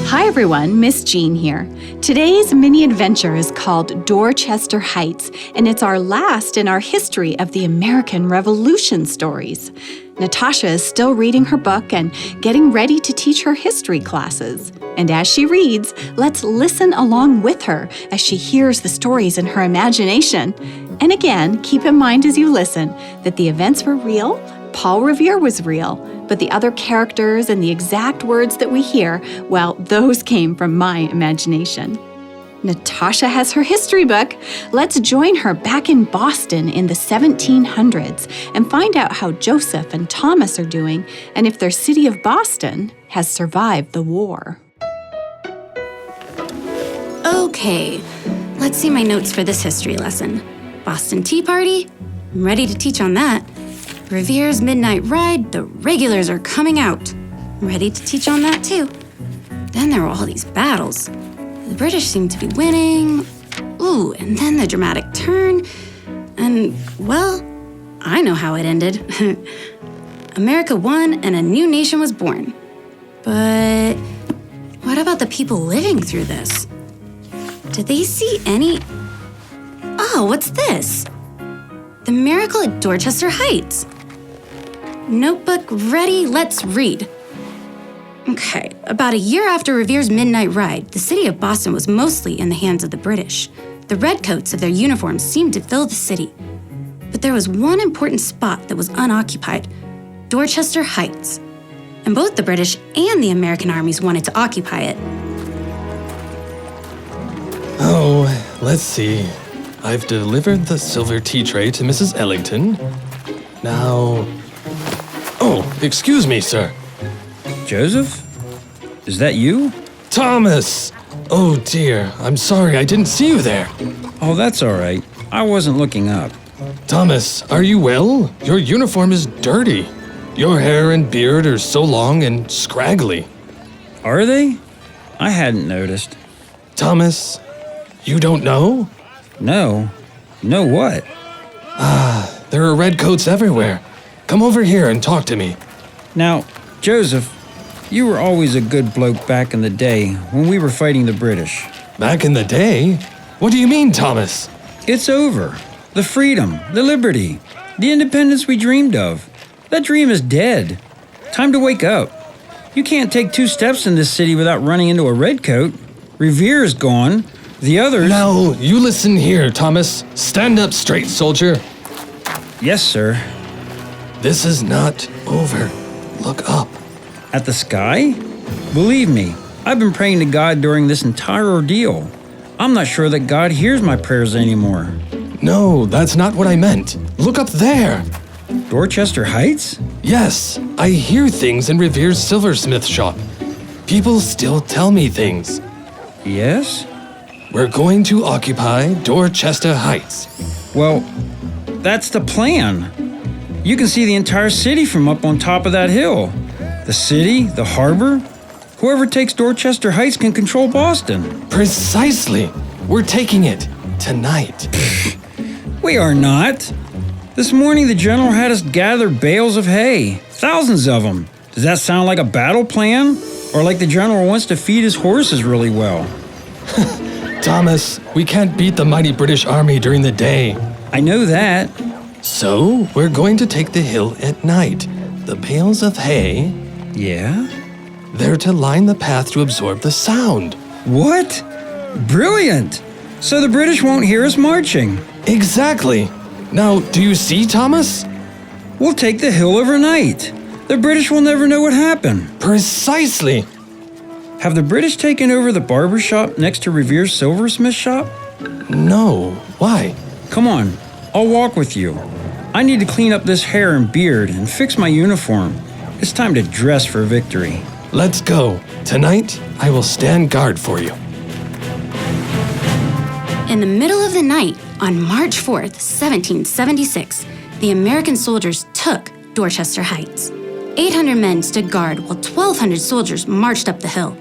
Hi everyone, Miss Jean here. Today's mini adventure is called Dorchester Heights, and it's our last in our history of the American Revolution stories. Natasha is still reading her book and getting ready to teach her history classes. And as she reads, let's listen along with her as she hears the stories in her imagination. And again, keep in mind as you listen that the events were real, Paul Revere was real, but the other characters and the exact words that we hear, well, those came from my imagination. Natasha has her history book. Let's join her back in Boston in the 1700s and find out how Joseph and Thomas are doing and if their city of Boston has survived the war. Okay, let's see my notes for this history lesson. Boston Tea Party? I'm ready to teach on that. Revere's Midnight Ride, the regulars are coming out. I'm ready to teach on that too. Then there were all these battles. The British seemed to be winning. Ooh, and then the dramatic turn. And, well, I know how it ended. America won and a new nation was born. But what about the people living through this? Did they see any... Oh, what's this? The Miracle at Dorchester Heights. Notebook ready, let's read. Okay, about a year after Revere's Midnight Ride, the city of Boston was mostly in the hands of the British. The redcoats of their uniforms seemed to fill the city. But there was one important spot that was unoccupied, Dorchester Heights. And both the British and the American armies wanted to occupy it. Oh, let's see. I've delivered the silver tea tray to Mrs. Ellington. Now... Oh, excuse me, sir. Joseph? Is that you? Thomas! Oh dear, I'm sorry I didn't see you there. Oh, that's all right. I wasn't looking up. Thomas, are you well? Your uniform is dirty. Your hair and beard are so long and scraggly. Are they? I hadn't noticed. Thomas, you don't know? No. No what? There are redcoats everywhere. Come over here and talk to me. Now, Joseph, you were always a good bloke back in the day when we were fighting the British. Back in the day? What do you mean, Thomas? It's over. The freedom, the liberty, the independence we dreamed of. That dream is dead. Time to wake up. You can't take 2 steps in this city without running into a redcoat. Revere is gone. The others... Now, you listen here, Thomas. Stand up straight, soldier. Yes, sir. This is not over. Look up. At the sky? Believe me, I've been praying to God during this entire ordeal. I'm not sure that God hears my prayers anymore. No, that's not what I meant. Look up there. Dorchester Heights? Yes, I hear things in Revere's silversmith shop. People still tell me things. Yes? We're going to occupy Dorchester Heights. Well, that's the plan. You can see the entire city from up on top of that hill. The city, the harbor. Whoever takes Dorchester Heights can control Boston. Precisely. We're taking it tonight. We are not. This morning the general had us gather bales of hay. Thousands of them. Does that sound like a battle plan? Or like the general wants to feed his horses really well? Thomas, we can't beat the mighty British army during the day. I know that. So, we're going to take the hill at night. The bales of hay, Yeah? they're to line the path to absorb the sound. What? Brilliant! So the British won't hear us marching. Exactly. Now, do you see, Thomas? We'll take the hill overnight. The British will never know what happened. Precisely. Have the British taken over the barber shop next to Revere's silversmith shop? No. Why? Come on, I'll walk with you. I need to clean up this hair and beard and fix my uniform. It's time to dress for victory. Let's go. Tonight, I will stand guard for you. In the middle of the night, on March 4th, 1776, the American soldiers took Dorchester Heights. 800 men stood guard while 1,200 soldiers marched up the hill,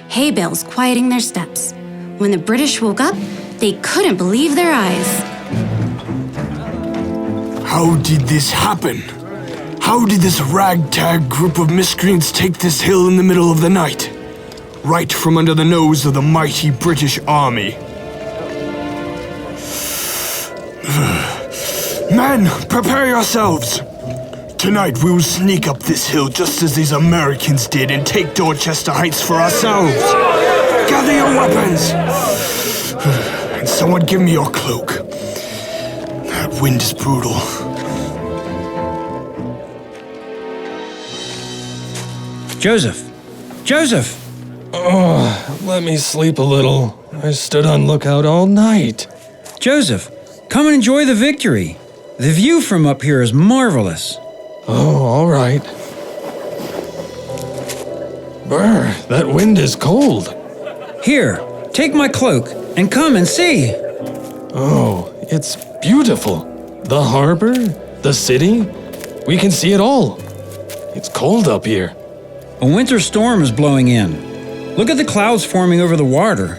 hay bales quieting their steps. When the British woke up, they couldn't believe their eyes. How did this happen? How did this ragtag group of miscreants take this hill in the middle of the night? Right from under the nose of the mighty British Army. Men, prepare yourselves! Tonight we will sneak up this hill just as these Americans did and take Dorchester Heights for ourselves. Gather your weapons! And someone give me your cloak. That wind is brutal. Joseph! Joseph! Oh, let me sleep a little. I stood on lookout all night. Joseph, come and enjoy the victory. The view from up here is marvelous. Oh, all right. Brr, that wind is cold. Here, take my cloak and come and see. Oh, it's beautiful. The harbor, the city, we can see it all. It's cold up here. A winter storm is blowing in. Look at the clouds forming over the water.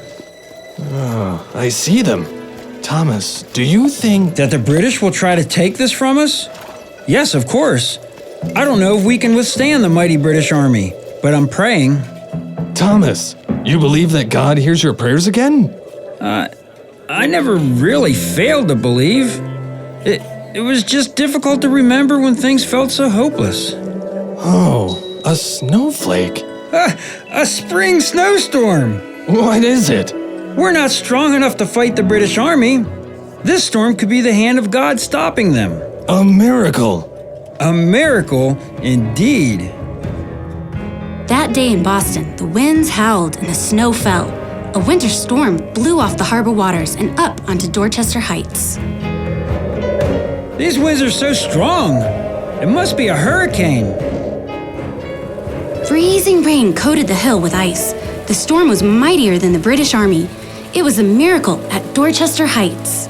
Oh, I see them. Thomas, do you think That the British will try to take this from us? Yes, of course. I don't know if we can withstand the mighty British Army, but I'm praying. Thomas, you believe that God hears your prayers again? I never really failed to believe. It was just difficult to remember when things felt so hopeless. Oh, a snowflake. A spring snowstorm! What is it? We're not strong enough to fight the British Army. This storm could be the hand of God stopping them. A miracle. A miracle indeed. That day in Boston, the winds howled and the snow fell. A winter storm blew off the harbor waters and up onto Dorchester Heights. These winds are so strong. It must be a hurricane. Freezing rain coated the hill with ice. The storm was mightier than the British Army. It was a miracle at Dorchester Heights.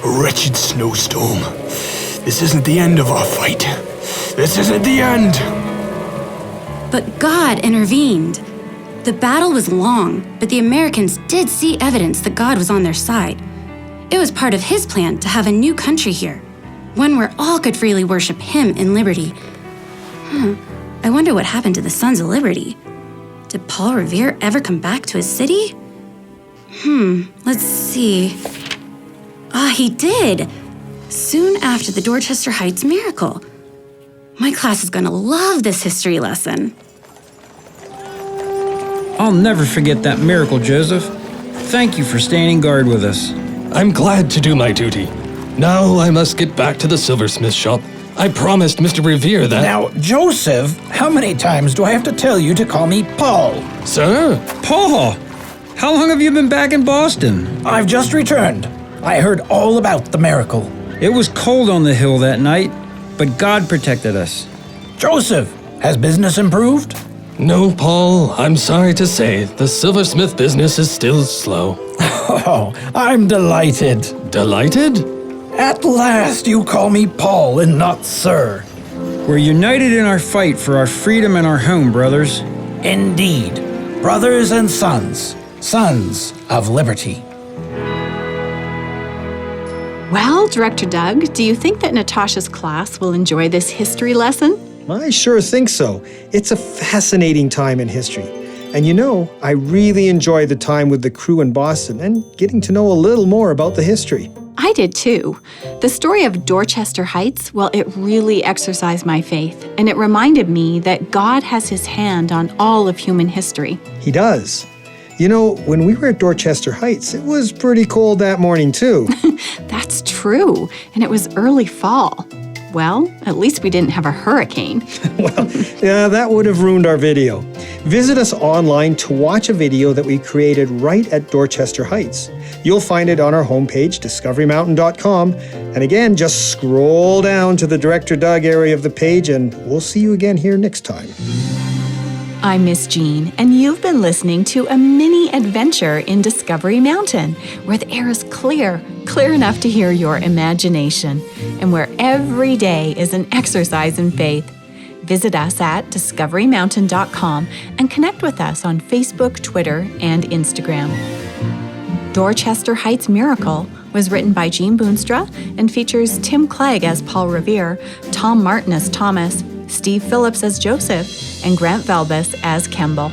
A wretched snowstorm. This isn't the end of our fight. This isn't the end. But God intervened. The battle was long, but the Americans did see evidence that God was on their side. It was part of His plan to have a new country here, one where all could freely worship Him in liberty. I wonder what happened to the Sons of Liberty. Did Paul Revere ever come back to his city? Let's see. He did. Soon after the Dorchester Heights miracle. My class is gonna love this history lesson. I'll never forget that miracle, Joseph. Thank you for standing guard with us. I'm glad to do my duty. Now I must get back to the silversmith shop. I promised Mr. Revere that... Now, Joseph, how many times do I have to tell you to call me Paul? Sir? Paul, how long have you been back in Boston? I've just returned. I heard all about the miracle. It was cold on the hill that night, but God protected us. Joseph, has business improved? No, Paul, I'm sorry to say, the silversmith business is still slow. Oh, I'm delighted. Delighted? At last you call me Paul and not Sir. We're united in our fight for our freedom and our home, brothers. Indeed, brothers and sons, sons of liberty. Well, Director Doug, do you think that Natasha's class will enjoy this history lesson? I sure think so. It's a fascinating time in history. And you know, I really enjoyed the time with the crew in Boston and getting to know a little more about the history. I did too. The story of Dorchester Heights, well, it really exercised my faith, and it reminded me that God has His hand on all of human history. He does. You know, when we were at Dorchester Heights, it was pretty cold that morning too. That's true, and it was early fall. Well, at least we didn't have a hurricane. Well, yeah, that would have ruined our video. Visit us online to watch a video that we created right at Dorchester Heights. You'll find it on our homepage, discoverymountain.com. And again, just scroll down to the Director Doug area of the page, and we'll see you again here next time. I'm Miss Jean, and you've been listening to a mini adventure in Discovery Mountain, where the air is clear enough to hear your imagination, and where every day is an exercise in faith. Visit us at discoverymountain.com and connect with us on Facebook, Twitter, and Instagram. Dorchester Heights Miracle was written by Jean Boonstra and features Tim Clegg as Paul Revere, Tom Martin as Thomas, Steve Phillips as Joseph, and Grant Valbus as Kemble.